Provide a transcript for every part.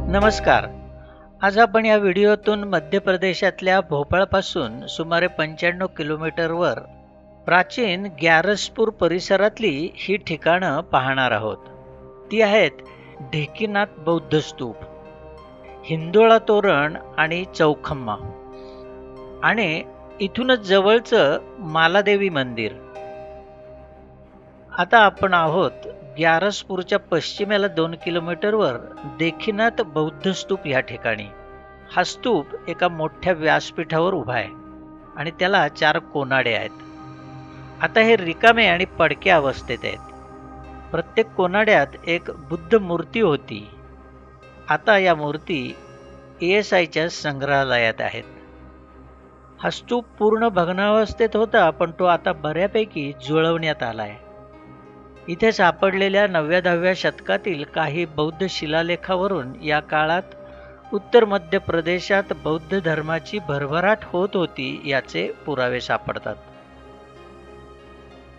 नमस्कार. आज आपण या व्हिडिओतून मध्य प्रदेशातल्या भोपाळपासून सुमारे 95 किलोमीटरवर प्राचीन ग्यारसपूर परिसरातली ही ठिकाणं पाहणार आहोत. ती आहेत ढेकीनाथ बौद्ध स्तूप, हिंदोळा तोरण आणि चौखम्मा, आणि इथूनच जवळचं मालादेवी मंदिर. आता आपण आहोत ग्यारसपूरच्या पश्चिमेला 2 किलोमीटरवर देखीनाथ बौद्ध स्तूप या ठिकाणी. हा स्तूप एका मोठ्या व्यासपीठावर उभा आहे आणि त्याला 4 कोनाडे आहेत. आता हे रिकामे आणि पडक्या अवस्थेत आहेत. प्रत्येक कोनाड्यात एक बुद्ध मूर्ती होती. आता या मूर्ती ASIच्या संग्रहालयात आहेत. हा स्तूप पूर्ण भग्नावस्थेत होता, पण तो आता बऱ्यापैकी जुळवण्यात आलाय. इथे सापडलेल्या 9व्या-10व्या शतकातील काही बौद्ध शिलालेखावरून या काळात उत्तर मध्य प्रदेशात बौद्ध धर्माची भरभराट होत होती याचे पुरावे सापडतात.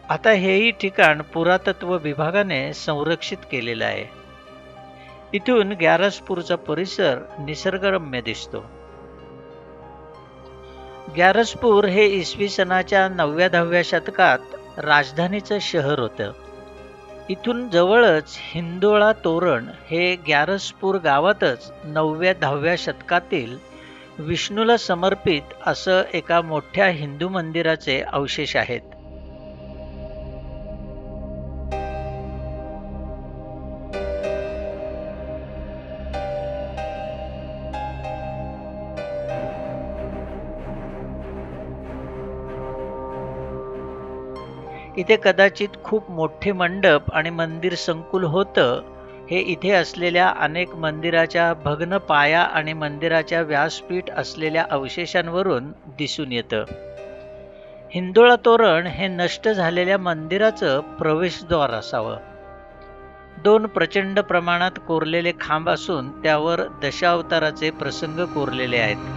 आता हेही ठिकाण पुरातत्व विभागाने संरक्षित केलेलं आहे. इथून ग्यारसपूरचा परिसर निसर्गरम्य दिसतो. ग्यारसपूर हे इसवी सनाच्या 9व्या-10व्या शतकात राजधानीचं शहर होतं. इथून जवळच हिंदोळा तोरण हे ग्यारसपूर गावातच 9व्या-10व्या शतकातील विष्णूला समर्पित असं एका मोठ्या हिंदू मंदिराचे अवशेष आहेत. इथे कदाचित खूप मोठे मंडप आणि मंदिर संकुल होतं. हे इथे असलेल्या अनेक मंदिराच्या भग्न पाया आणि मंदिराच्या व्यासपीठ असलेल्या अवशेषांवरून दिसून येतं. हिंदोळा तोरण हे नष्ट झालेल्या मंदिराचं प्रवेशद्वार असावं. 2 प्रचंड प्रमाणात कोरलेले खांब असून त्यावर दशावताराचे प्रसंग कोरलेले आहेत.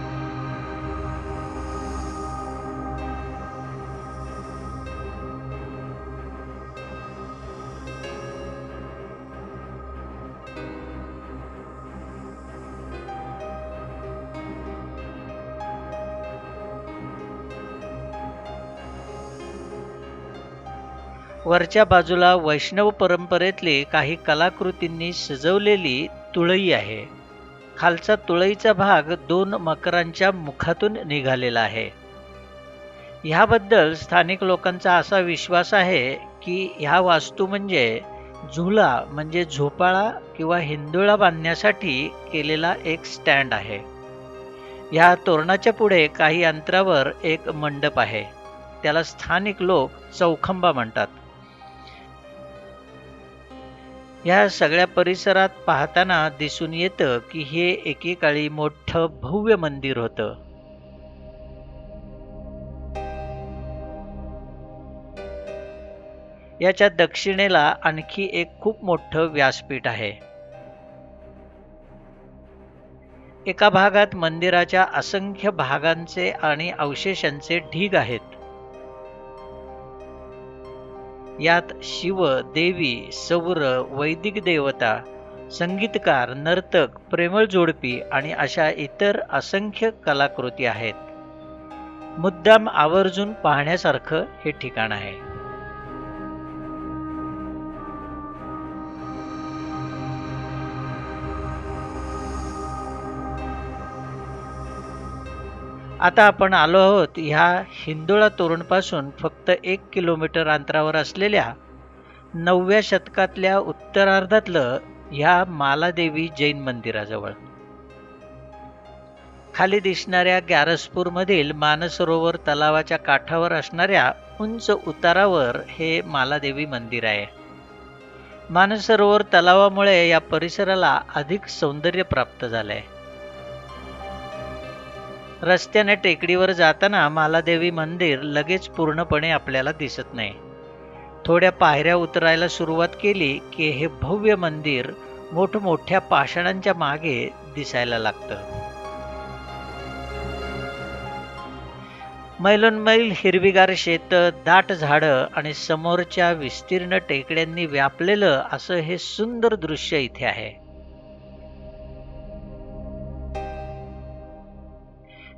वरच्या बाजूला वैष्णव परंपरेतली काही कलाकृतींनी सजवलेली तुळई आहे. खालचा तुळईचा भाग 2 मकरांच्या मुखातून निघालेला आहे. ह्याबद्दल स्थानिक लोकांचा असा विश्वास आहे की ह्या वास्तू म्हणजे झुला म्हणजे झोपाळा किंवा हिंदोळा बांधण्यासाठी केलेला एक स्टँड आहे. ह्या तोरणाच्या पुढे काही अंतरावर एक मंडप आहे. त्याला स्थानिक लोक चौखंबा म्हणतात. या सगळ्या परिसरात पाहताना दिसून येतं की हे एकेकाळी मोठं भव्य मंदिर होतं. याच्या दक्षिणेला आणखी एक खूप मोठं व्यासपीठ आहे. एका भागात मंदिराच्या असंख्य भागांचे आणि अवशेषांचे ढीग आहेत. यात शिव, देवी, सौर, वैदिक देवता, संगीतकार, नर्तक, प्रेमळ जोडपी आणि अशा इतर असंख्य कलाकृती आहेत. मुद्दाम आवर्जून पाहण्यासारखं हे ठिकाण आहे. आता आपण आलो आहोत ह्या हिंदोळा तोरणपासून फक्त 1 किलोमीटर अंतरावर असलेल्या 9व्या शतकातल्या उत्तरार्धातलं ह्या मालादेवी जैन मंदिराजवळ. खाली दिसणाऱ्या ग्यारसपूरमधील मानसरोवर तलावाच्या काठावर असणाऱ्या उंच उतारावर हे मालादेवी मंदिर आहे. मानसरोवर तलावामुळे या परिसराला अधिक सौंदर्य प्राप्त झालंय. रस्त्याने टेकडीवर जाताना मालादेवी मंदिर लगेच पूर्णपणे आपल्याला दिसत नाही. थोड्या पायऱ्या उतरायला सुरुवात केली की हे भव्य मंदिर मोठमोठ्या पाषाणांच्या मागे दिसायला लागतं. मैलोनमैल हिरवीगार शेतं, दाट झाडं आणि समोरच्या विस्तीर्ण टेकड्यांनी व्यापलेलं असं हे सुंदर दृश्य इथे आहे.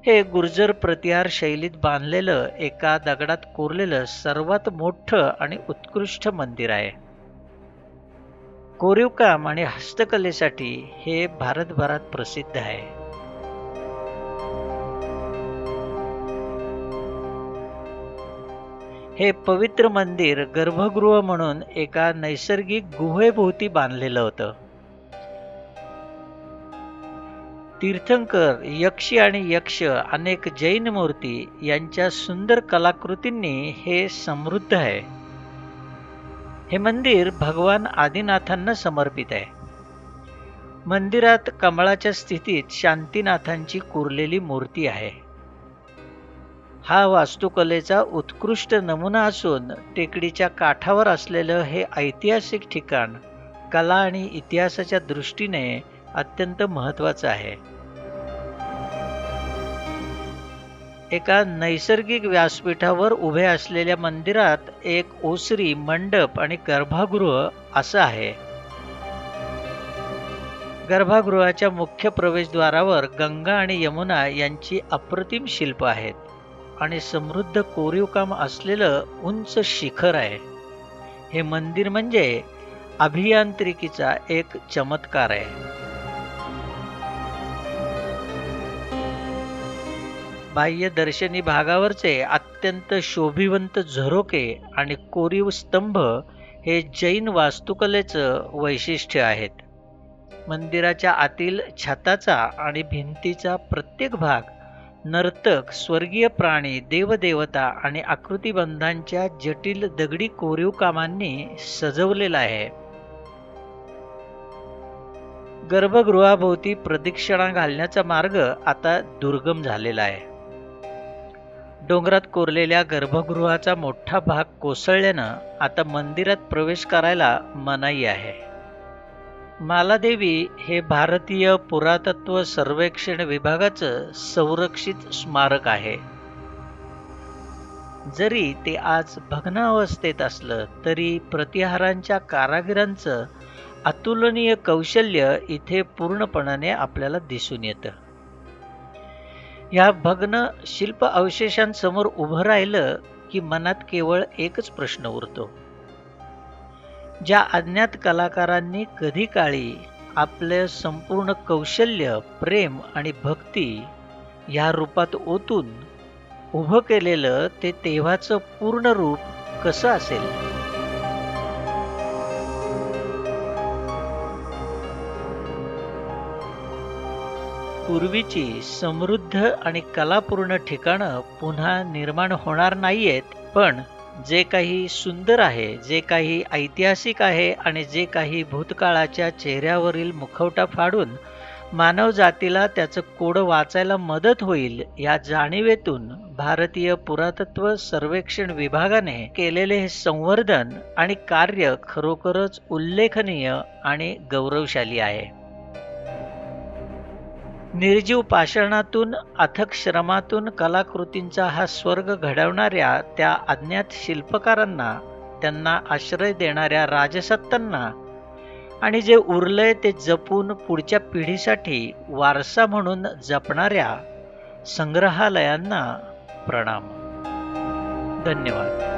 हे गुर्जर प्रतिहार शैलीत बांधलेलं एका दगडात कोरलेलं सर्वात मोठं आणि उत्कृष्ट मंदिर आहे. कोरीवकाम आणि हस्तकलेसाठी हे भारतभरात प्रसिद्ध आहे. हे पवित्र मंदिर गर्भगृह म्हणून एका नैसर्गिक गुहेभोवती बांधलेलं होतं. तीर्थंकर, यक्षी आणि यक्ष, अनेक जैन मूर्ती यांच्या सुंदर कलाकृतींनी हे समृद्ध आहे. हे मंदिर भगवान आदिनाथांना समर्पित आहे. मंदिरात कमळाच्या स्थितीत शांतीनाथांची कोरलेली मूर्ती आहे. हा वास्तुकलेचा उत्कृष्ट नमुना असून टेकडीच्या काठावर असलेलं हे ऐतिहासिक ठिकाण कला आणि इतिहासाच्या दृष्टीने अत्यंत महत्त्वाचं आहे. एका नैसर्गिक व्यासपीठावर उभे असलेल्या मंदिरात एक ओसरी, मंडप आणि गर्भगृह असं आहे. गर्भगृहाच्या मुख्य प्रवेशद्वारावर गंगा आणि यमुना यांची अप्रतिम शिल्प आहेत आणि समृद्ध कोरीवकाम असलेलं उंच शिखर आहे. हे मंदिर म्हणजे अभियांत्रिकीचा एक चमत्कार आहे. बाह्य दर्शनी भागावरचे अत्यंत शोभिवंत झरोके आणि कोरीव स्तंभ हे जैन वास्तुकलेचं वैशिष्ट्य आहेत. मंदिराच्या आतील छताचा आणि भिंतीचा प्रत्येक भाग नर्तक, स्वर्गीय प्राणी, देवदेवता आणि आकृतिबंधांच्या जटिल दगडी कोरीवकामांनी सजवलेला आहे. गर्भगृहाभोवती प्रदक्षिणा घालण्याचा मार्ग आता दुर्गम झालेला आहे. डोंगरात कोरलेल्या गर्भगृहाचा मोठा भाग कोसळल्यानं आता मंदिरात प्रवेश करायला मनाई आहे. मालादेवी हे भारतीय पुरातत्व सर्वेक्षण विभागाचं संरक्षित स्मारक आहे. जरी ते आज भग्नावस्थेत असलं तरी प्रतिहारांच्या कारागिरांचं अतुलनीय कौशल्य इथे पूर्णपणाने आपल्याला दिसून येतं. या भग्न शिल्प अवशेषांसमोर उभं राहिलं की मनात केवळ एकच प्रश्न उरतो. ज्या अज्ञात कलाकारांनी कधी काळी आपले संपूर्ण कौशल्य, प्रेम आणि भक्ती या रूपात ओतून उभं केलेलं ते तेव्हाचं पूर्ण रूप कसं असेल? पूर्वीची समृद्ध आणि कलापूर्ण ठिकाणं पुन्हा निर्माण होणार नाहीयेत, पण जे काही सुंदर आहे, जे काही ऐतिहासिक आहे आणि जे काही भूतकाळाच्या चेहऱ्यावरील मुखवटा फाडून मानव जातीला त्याचं कोड वाचायला मदत होईल या जाणीवेतून भारतीय पुरातत्व सर्वेक्षण विभागाने केलेले हे संवर्धन आणि कार्य खरोखरच उल्लेखनीय आणि गौरवशाली आहे. निर्जीव पाषाणातून, अथक श्रमातून कलाकृतींचा हा स्वर्ग घडवणाऱ्या त्या अज्ञात शिल्पकारांना, त्यांना आश्रय देणाऱ्या राजसत्तांना आणि जे उरलंय ते जपून पुढच्या पिढीसाठी वारसा म्हणून जपणाऱ्या संग्रहालयांना प्रणाम. धन्यवाद.